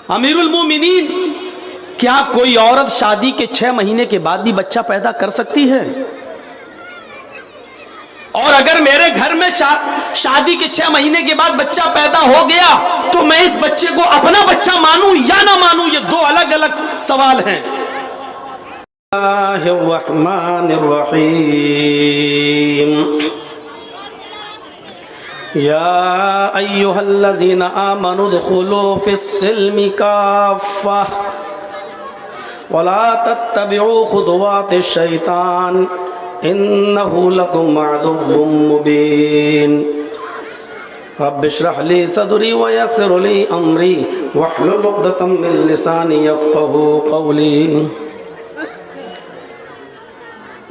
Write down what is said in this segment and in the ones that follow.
امیر المومنین، کیا کوئی عورت شادی کے 6 مہینے کے بعد بھی بچہ پیدا کر سکتی ہے؟ اور اگر میرے گھر میں شادی کے 6 مہینے کے بعد بچہ پیدا ہو گیا تو میں اس بچے کو اپنا بچہ مانوں یا نہ مانوں؟ یہ 2 الگ الگ سوال ہیں۔ اللہ الرحمن الرحیم، یا ایہا الذین آمنوا ادخلوا فی السلم کافہ ولا تتبعوا خطوات الشیطان انہ لکم عدو مبین۔ رب اشرح لی صدری ویسر لی امری واحلل عقدۃ من لسانی یفقہوا قولی۔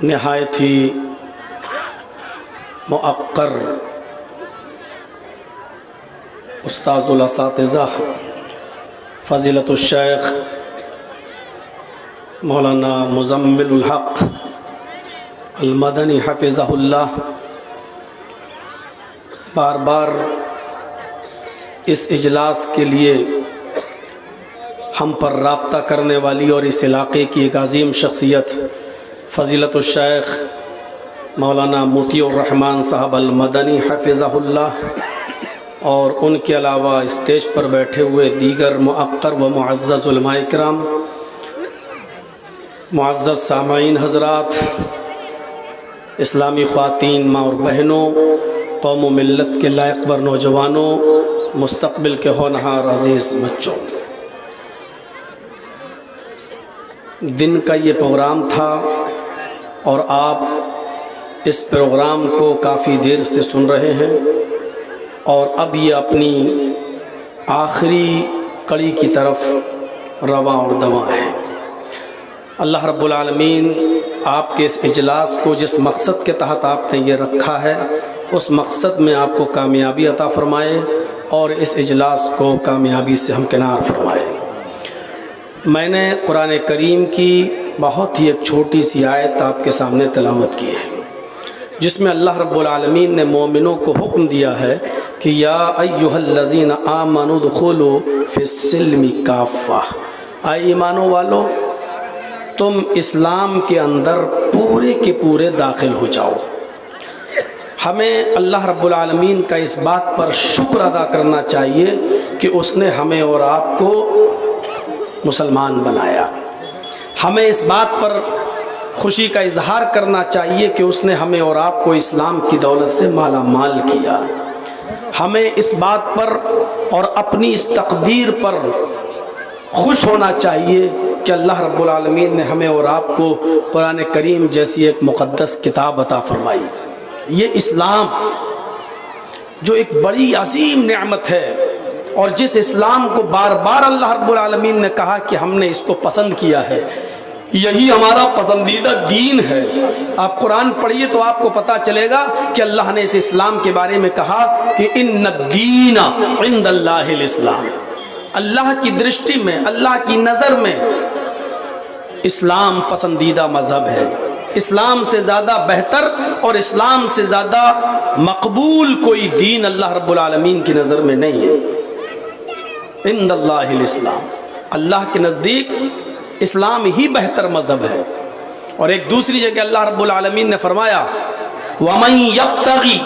نہایت ہی مؤقر استاذ الاساتذہ فضیلت الشیخ مولانا مزمل الحق المدنی حفظہ اللہ بار بار اس اجلاس کے لیے ہم پر رابطہ کرنے والی اور اس علاقے کی ایک عظیم شخصیت فضیلت الشیخ مولانا موتی الرحمن صاحب المدنی حفظہ اللہ اور ان کے علاوہ اسٹیج پر بیٹھے ہوئے دیگر مؤقر و معزز علماء کرام، معزز سامعین حضرات، اسلامی خواتین ماں اور بہنوں، قوم و ملت کے لائق ور نوجوانوں، مستقبل کے ہونہار عزیز بچوں، دن کا یہ پروگرام تھا اور آپ اس پروگرام کو کافی دیر سے سن رہے ہیں اور اب یہ اپنی آخری کڑی کی طرف رواں اور دواں ہے۔ اللہ رب العالمین آپ کے اس اجلاس کو جس مقصد کے تحت آپ نے یہ رکھا ہے اس مقصد میں آپ کو کامیابی عطا فرمائے اور اس اجلاس کو کامیابی سے ہمکنار فرمائے۔ میں نے قرآن کریم کی بہت ہی ایک چھوٹی سی آیت آپ کے سامنے تلاوت کی ہے جس میں اللہ رب العالمین نے مومنوں کو حکم دیا ہے کہ یا ایہا الذین آمنوا ادخلوا فی السلم کافہ، اے ایمانوں والو تم اسلام کے اندر پورے کے پورے داخل ہو جاؤ۔ ہمیں اللہ رب العالمین کا اس بات پر شکر ادا کرنا چاہیے کہ اس نے ہمیں اور آپ کو مسلمان بنایا۔ ہمیں اس بات پر خوشی کا اظہار کرنا چاہیے کہ اس نے ہمیں اور آپ کو اسلام کی دولت سے مالا مال کیا۔ ہمیں اس بات پر اور اپنی اس تقدیر پر خوش ہونا چاہیے کہ اللہ رب العالمین نے ہمیں اور آپ کو قرآن کریم جیسی ایک مقدس کتاب عطا فرمائی۔ یہ اسلام جو ایک بڑی عظیم نعمت ہے اور جس اسلام کو بار بار اللہ رب العالمین نے کہا کہ ہم نے اس کو پسند کیا ہے، یہی ہمارا پسندیدہ دین ہے۔ آپ قرآن پڑھیے تو آپ کو پتہ چلے گا کہ اللہ نے اس اسلام کے بارے میں کہا کہ ان الدین عند اللہ الاسلام، اللہ کی درشٹی میں، اللہ کی نظر میں اسلام پسندیدہ مذہب ہے۔ اسلام سے زیادہ بہتر اور اسلام سے زیادہ مقبول کوئی دین اللہ رب العالمین کی نظر میں نہیں ہے۔ عند اللہ الاسلام، اللہ کے نزدیک اسلام ہی بہتر مذہب ہے۔ اور ایک دوسری جگہ اللہ رب العالمین نے فرمایا وَمَن يَبْتَغِ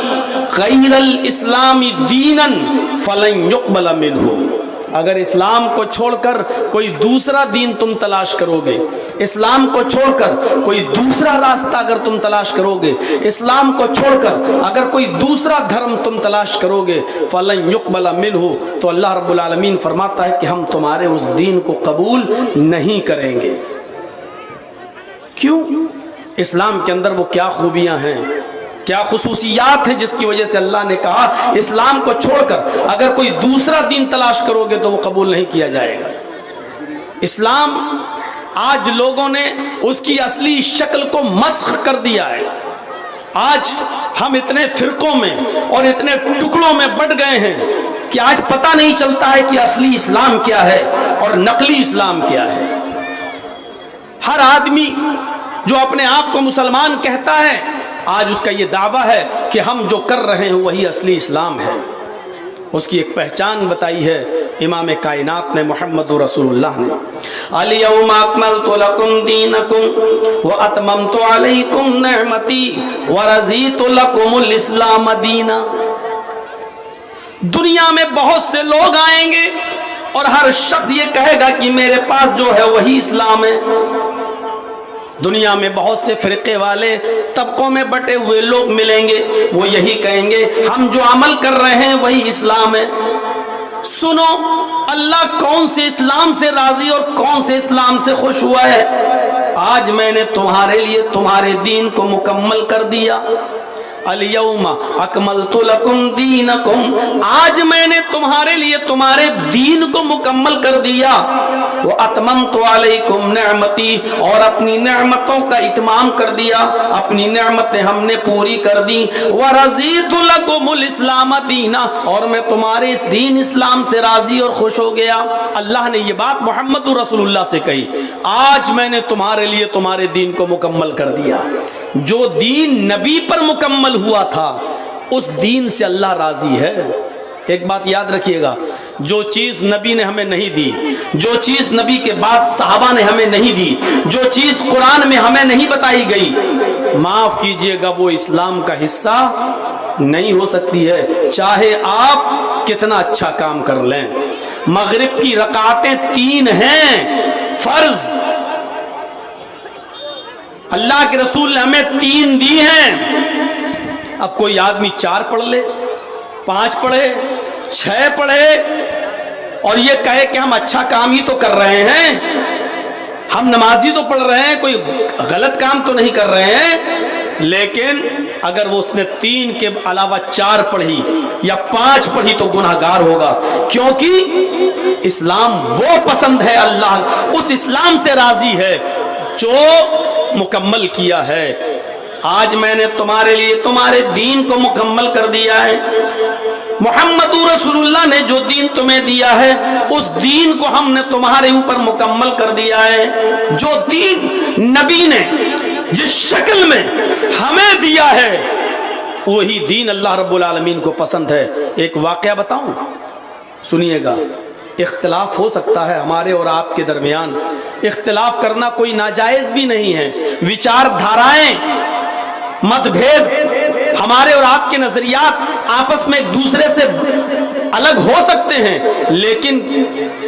غَيْرَ الْإِسْلَامِ دِينًا فَلَن يُقْبَلَ مِنْهُ، اگر اسلام کو چھوڑ کر کوئی دوسرا دین تم تلاش کرو گے، اسلام کو چھوڑ کر کوئی دوسرا راستہ اگر تم تلاش کرو گے، اسلام کو چھوڑ کر اگر کوئی دوسرا دھرم تم تلاش کرو گے، فَلَن يُقْبَلَ مِنْهُ، تو اللہ رب العالمین فرماتا ہے کہ ہم تمہارے اس دین کو قبول نہیں کریں گے۔ کیوں؟ اسلام کے اندر وہ کیا خوبیاں ہیں، کیا خصوصیات ہیں جس کی وجہ سے اللہ نے کہا اسلام کو چھوڑ کر اگر کوئی دوسرا دین تلاش کرو گے تو وہ قبول نہیں کیا جائے گا۔ اسلام آج لوگوں نے اس کی اصلی شکل کو مسخ کر دیا ہے۔ آج ہم اتنے فرقوں میں اور اتنے ٹکڑوں میں بٹ گئے ہیں کہ آج پتہ نہیں چلتا ہے کہ اصلی اسلام کیا ہے اور نقلی اسلام کیا ہے۔ ہر آدمی جو اپنے آپ کو مسلمان کہتا ہے آج اس کا یہ دعویٰ ہے کہ ہم جو کر رہے ہیں وہی اصلی اسلام ہے۔ اس کی ایک پہچان بتائی ہے امام کائنات نے محمد رسول اللہ نے۔ الیوم اکملت لکم دینکم واتممت علیکم نعمتی ورضیت لکم الاسلام دینا۔ دنیا میں بہت سے لوگ آئیں گے اور ہر شخص یہ کہے گا کہ میرے پاس جو ہے وہی اسلام ہے۔ دنیا میں بہت سے فرقے والے طبقوں میں بٹے ہوئے لوگ ملیں گے، وہ یہی کہیں گے ہم جو عمل کر رہے ہیں وہی اسلام ہے۔ سنو، اللہ کون سے اسلام سے راضی اور کون سے اسلام سے خوش ہوا ہے؟ آج میں نے تمہارے لیے تمہارے دین کو مکمل کر دیا۔ الیوم اکملت لکم دینکم، آج میں نے تمہارے لیے تمہارے دین کو مکمل کر دیا۔ واتممت علیکم نعمتی، اور اپنی نعمتوں کا اتمام کر دیا، اپنی نعمتیں ہم نے پوری کر دی۔ ورضیت لکم الاسلام دینا، اور میں تمہارے اس دین اسلام سے راضی اور خوش ہو گیا۔ اللہ نے یہ بات محمد رسول اللہ سے کہی، آج میں نے تمہارے لیے تمہارے دین کو مکمل کر دیا۔ جو دین نبی پر مکمل ہوا تھا اس دین سے اللہ راضی ہے۔ ایک بات یاد رکھیے گا، جو چیز نبی نے ہمیں نہیں دی، جو چیز نبی کے بعد صحابہ نے ہمیں نہیں دی، جو چیز قرآن میں ہمیں نہیں بتائی گئی، معاف کیجئے گا وہ اسلام کا حصہ نہیں ہو سکتی ہے، چاہے آپ کتنا اچھا کام کر لیں۔ مغرب کی رکعتیں 3 ہیں فرض، اللہ کے رسول نے ہمیں 3 دی ہیں۔ اب کوئی آدمی 4 پڑھ لے، 5 پڑھے، 6 پڑھے اور یہ کہے کہ ہم اچھا کام ہی تو کر رہے ہیں، ہم نمازی تو پڑھ رہے ہیں، کوئی غلط کام تو نہیں کر رہے ہیں، لیکن اگر وہ اس نے 3 کے علاوہ 4 پڑھی یا 5 پڑھی تو گناہگار ہوگا، کیونکہ اسلام وہ پسند ہے، اللہ اس اسلام سے راضی ہے جو مکمل کیا ہے۔ آج میں نے تمہارے لیے تمہارے دین کو مکمل کر دیا ہے۔ محمد رسول اللہ نے جو دین تمہیں دیا ہے اس دین کو ہم نے تمہارے اوپر مکمل کر دیا ہے۔ جو دین نبی نے جس شکل میں ہمیں دیا ہے وہی دین اللہ رب العالمین کو پسند ہے۔ ایک واقعہ بتاؤں، سنیے گا۔ اختلاف ہو سکتا ہے ہمارے اور آپ کے درمیان، اختلاف کرنا کوئی ناجائز بھی نہیں ہے، وچار دھارائیں، مت بھید، ہمارے اور آپ کے نظریات آپس میں ایک دوسرے سے الگ ہو سکتے ہیں، لیکن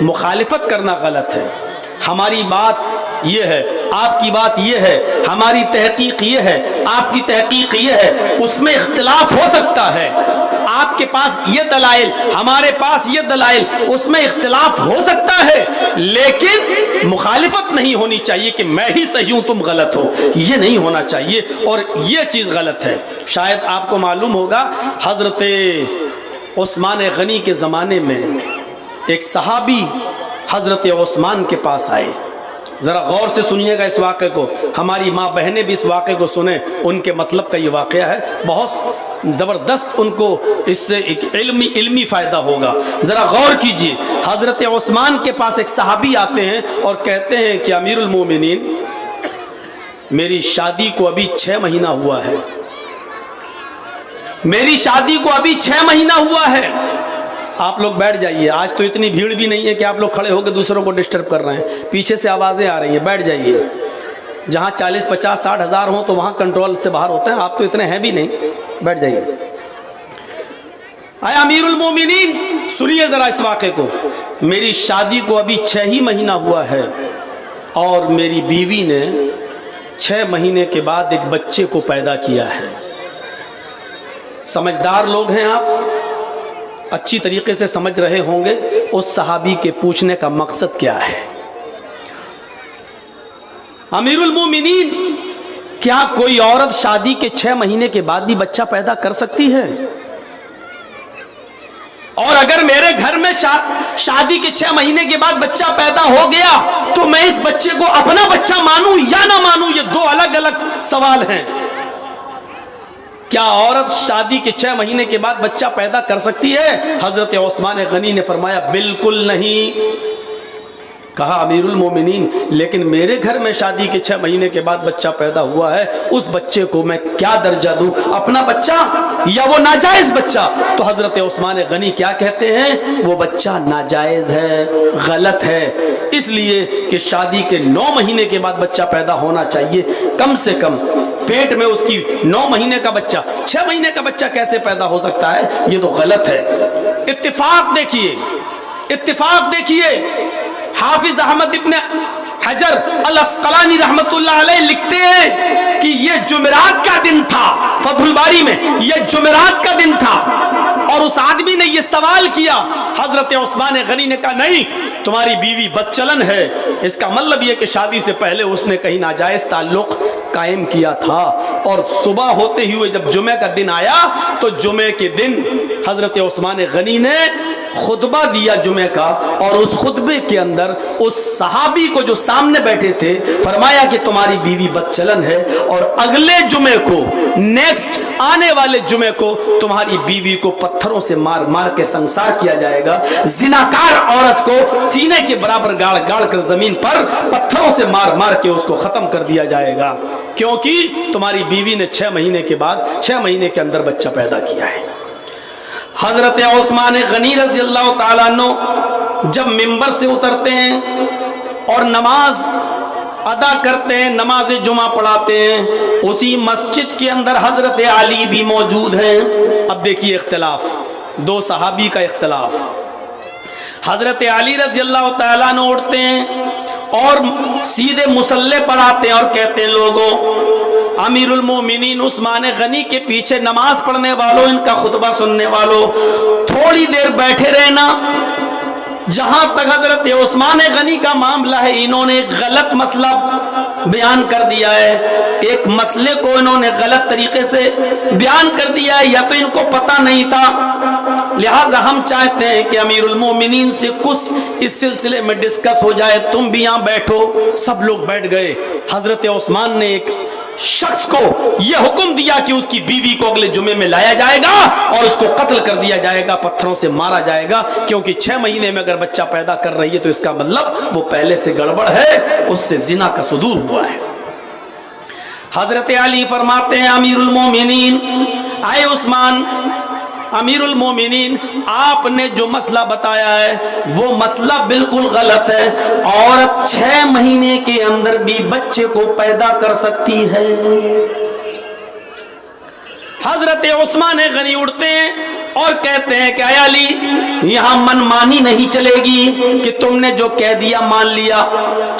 مخالفت کرنا غلط ہے۔ ہماری بات یہ ہے، آپ کی بات یہ ہے، ہماری تحقیق یہ ہے، آپ کی تحقیق یہ ہے، اس میں اختلاف ہو سکتا ہے۔ آپ کے پاس یہ دلائل، ہمارے پاس یہ دلائل، اس میں اختلاف ہو سکتا ہے، لیکن مخالفت نہیں ہونی چاہیے کہ میں ہی صحیح ہوں تم غلط ہو، یہ نہیں ہونا چاہیے، اور یہ چیز غلط ہے۔ شاید آپ کو معلوم ہوگا حضرت عثمان غنی کے زمانے میں ایک صحابی حضرت عثمان کے پاس آئے۔ ذرا غور سے سنیے گا اس واقعے کو، ہماری ماں بہنیں بھی اس واقعے کو سنیں، ان کے مطلب کا یہ واقعہ ہے، بہت زبردست ان کو اس سے ایک علمی فائدہ ہوگا۔ ذرا غور کیجئے، حضرت عثمان کے پاس ایک صحابی آتے ہیں اور کہتے ہیں کہ امیر المومنین، میری شادی کو ابھی 6 مہینہ ہوا ہے، میری شادی کو ابھی 6 مہینہ ہوا ہے۔ آپ لوگ بیٹھ جائیے، آج تو اتنی بھیڑ بھی نہیں ہے کہ آپ لوگ کھڑے ہو کے دوسروں کو ڈسٹرب کر رہے ہیں، پیچھے سے آوازیں آ رہی ہیں، بیٹھ جائیے۔ جہاں 40 50 60 ہزار ہوں تو وہاں کنٹرول سے باہر ہوتے ہیں، آپ تو اتنے ہیں بھی نہیں، بیٹھ جائیے۔ اے امیر المومنین، سنیے ذرا اس واقعے کو، میری شادی کو ابھی 6 ہی مہینہ ہوا ہے اور میری بیوی نے 6 مہینے کے بعد ایک بچے کو پیدا کیا ہے۔ سمجھدار لوگ ہیں آپ، اچھی طریقے سے سمجھ رہے ہوں گے اس صحابی کے پوچھنے کا مقصد کیا ہے۔ امیر المومنین، کیا کوئی عورت شادی کے 6 مہینے کے بعد بھی بچہ پیدا کر سکتی ہے؟ اور اگر میرے گھر میں شادی کے 6 مہینے کے بعد بچہ پیدا ہو گیا تو میں اس بچے کو اپنا بچہ مانوں یا نہ مانوں؟ یہ 2 الگ الگ سوال ہیں۔ کیا عورت شادی کے 6 مہینے کے بعد بچہ پیدا کر سکتی ہے؟ حضرت عثمان غنی نے فرمایا بالکل نہیں، کہا امیرُ المومنین لیکن میرے گھر میں شادی کے 6 مہینے کے بعد بچہ پیدا ہوا ہے، اس بچے کو میں کیا درجہ دوں، اپنا بچہ یا وہ ناجائز بچہ؟ تو حضرت عثمان غنی کیا کہتے ہیں؟ وہ بچہ ناجائز ہے، غلط ہے، اس لیے کہ شادی کے 9 مہینے کے بعد بچہ پیدا ہونا چاہیے کم سے کم۔ پیٹ میں اس کی 9 مہینے کا بچہ، 6 مہینے کا بچہ کیسے پیدا ہو سکتا ہے؟ یہ تو غلط ہے۔ اتفاق دیکھیے، اتفاق دیکھیے، حافظ احمد ابن حجر الاسقلانی رحمت اللہ علیہ لکھتے ہیں کہ یہ جمعرات کا دن تھا، فتح الباری میں یہ جمعرات کا دن تھا، اور اس آدمی نے یہ سوال کیا، حضرت عثمان غنی نے کہا نہیں تمہاری بیوی بدچلن ہے، اس کا مطلب یہ کہ شادی سے پہلے اس نے کہیں ناجائز تعلق قائم کیا تھا۔ اور صبح ہوتے ہی ہوئے جب جمعہ کا دن آیا تو جمعے کے دن حضرت عثمان غنی نے خطبہ دیا جمعہ کا، اور اس خطبے کے اندر اس صحابی کو جو سامنے بیٹھے تھے فرمایا کہ تمہاری بیوی بدچلن ہے، اور اگلے جمعے کو، نیکسٹ آنے والے جمعے کو تمہاری بیوی کو پتھروں سے مار مار کے سنسار کیا جائے گا، زناکار عورت کو سینے کے برابر گاڑ گاڑ کر زمین پر پتھروں سے مار مار کے اس کو ختم کر دیا جائے گا، کیونکہ تمہاری بیوی نے 6 مہینے کے بعد 6 مہینے کے اندر بچہ پیدا کیا ہے۔ حضرت عثمان غنی رضی اللہ تعالیٰ عنہ جب منبر سے اترتے ہیں اور نماز ادا کرتے ہیں، نماز جمعہ پڑھاتے ہیں، اسی مسجد کے اندر حضرت علی بھی موجود ہیں۔ اب دیکھیے اختلاف، 2 صحابی کا اختلاف۔ حضرت علی رضی اللہ تعالیٰ عنہ اٹھتے ہیں اور سیدھے مصلی پر آتے ہیں اور کہتے ہیں لوگوں، امیر المومنین عثمان غنی کے پیچھے نماز پڑھنے والوں، ان کا خطبہ سننے والوں، تھوڑی دیر بیٹھے رہنا، جہاں تک حضرت عثمان غنی کا معاملہ ہے انہوں نے ایک غلط مسئلہ بیان کر دیا ہے، ایک مسئلے کو انہوں نے غلط طریقے سے بیان کر دیا ہے، یا تو ان کو پتہ نہیں تھا، لہٰذا ہم چاہتے ہیں کہ امیر المومنین سے کچھ اس سلسلے میں ڈسکس ہو جائے، تم بھی یہاں بیٹھو۔ سب لوگ بیٹھ گئے۔ حضرت عثمان نے ایک شخص کو یہ حکم دیا کہ اس کی بیوی کو اگلے جمعے میں لایا جائے گا اور اس کو قتل کر دیا جائے گا، پتھروں سے مارا جائے گا، کیونکہ 6 مہینے میں اگر بچہ پیدا کر رہی ہے تو اس کا مطلب وہ پہلے سے گڑبڑ ہے، اس سے زنا کا صدور ہوا ہے۔ حضرت علی فرماتے ہیں امیر المومنین، آئے عثمان، امیر المومنین آپ نے جو مسئلہ بتایا ہے وہ مسئلہ بالکل غلط ہے، عورت 6 مہینے کے اندر بھی بچے کو پیدا کر سکتی ہے۔ حضرت عثمان غنی اٹھتے ہیں اور کہتے ہیں کہ اے علی، یہاں من مانی نہیں چلے گی کہ تم نے جو کہہ دیا مان لیا،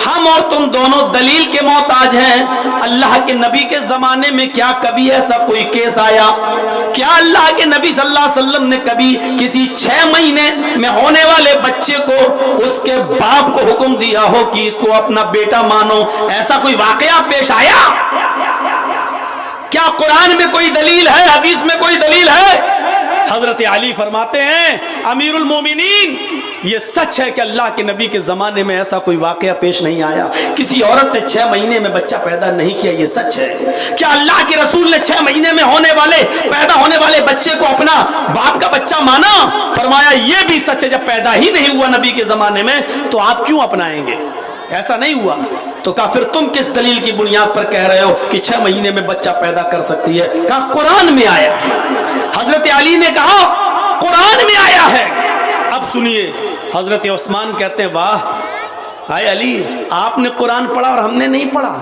ہم اور تم دونوں دلیل کے محتاج ہیں۔ اللہ کے نبی کے زمانے میں کیا کبھی ایسا کوئی کیس آیا؟ کیا اللہ کے نبی صلی اللہ علیہ وسلم نے کبھی کسی 6 مہینے میں ہونے والے بچے کو اس کے باپ کو حکم دیا ہو کہ اس کو اپنا بیٹا مانو؟ ایسا کوئی واقعہ پیش آیا؟ کیا قرآن میں کوئی دلیل ہے؟ حدیث میں کوئی دلیل ہے؟ حضرت علی فرماتے ہیں امیر المومنین، یہ سچ ہے کہ اللہ کے نبی کے زمانے میں ایسا کوئی واقعہ پیش نہیں آیا، کسی عورت نے 6 مہینے میں بچہ پیدا نہیں کیا، یہ سچ ہے۔ کیا اللہ کے رسول نے 6 مہینے میں پیدا ہونے والے بچے کو اپنا باپ کا بچہ مانا؟ فرمایا یہ بھی سچ ہے، جب پیدا ہی نہیں ہوا نبی کے زمانے میں تو آپ کیوں اپنائیں گے؟ ایسا نہیں ہوا۔ تو کہا پھر تم کس دلیل کی بنیاد پر کہہ رہے ہو کہ 6 مہینے میں بچہ پیدا کر سکتی ہے؟ کہا قرآن میں آیا ہے۔ حضرت علی نے کہا قرآن میں آیا ہے۔ اب سنیے، حضرت عثمان کہتے ہیں واہ اے علی، آپ نے قرآن پڑھا اور ہم نے نہیں پڑھا۔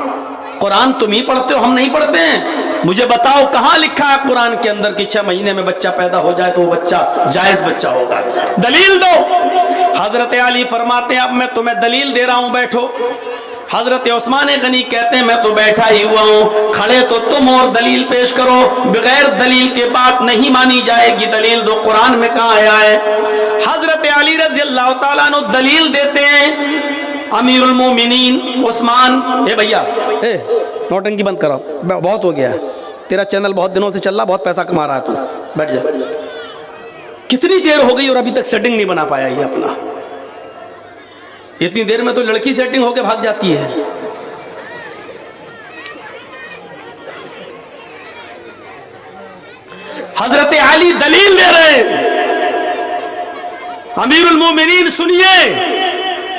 قرآن تم ہی پڑھتے ہو، ہم نہیں پڑھتے ہیں۔ مجھے بتاؤ کہاں لکھا ہے قرآن کے اندر کہ 6 مہینے میں بچہ پیدا ہو جائے تو وہ بچہ جائز بچہ ہوگا؟ دلیل دو۔ حضرت علی فرماتے ہیں اب میں تمہیں دلیل دے رہا ہوں، بیٹھو۔ حضرت عثمان غنی کہتے ہیں میں تو بیٹھا ہی ہوا ہوں، کھڑے تو تم اور دلیل پیش کرو، بغیر دلیل کے بات نہیں مانی جائے گی، دلیل دو، قرآن میں کہاں آیا ہے؟ حضرت علی رضی اللہ تعالیٰ عنہ دلیل دیتے ہیں، امیر المومنین عثمان، اے بھیا نوٹنکی بند کرو، بہت ہو گیا ہے، تیرا چینل بہت دنوں سے چل رہا، بہت پیسہ کما رہا ہے تو بیٹھ جا۔ کتنی دیر ہو گئی اور ابھی تک سیٹنگ نہیں بنا پایا یہ اپنا؟ اتنی دیر میں تو لڑکی سیٹنگ ہو کے بھاگ جاتی ہے۔ حضرت علی دلیل دے رہے ہیں، امیر المومنین سنیے،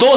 2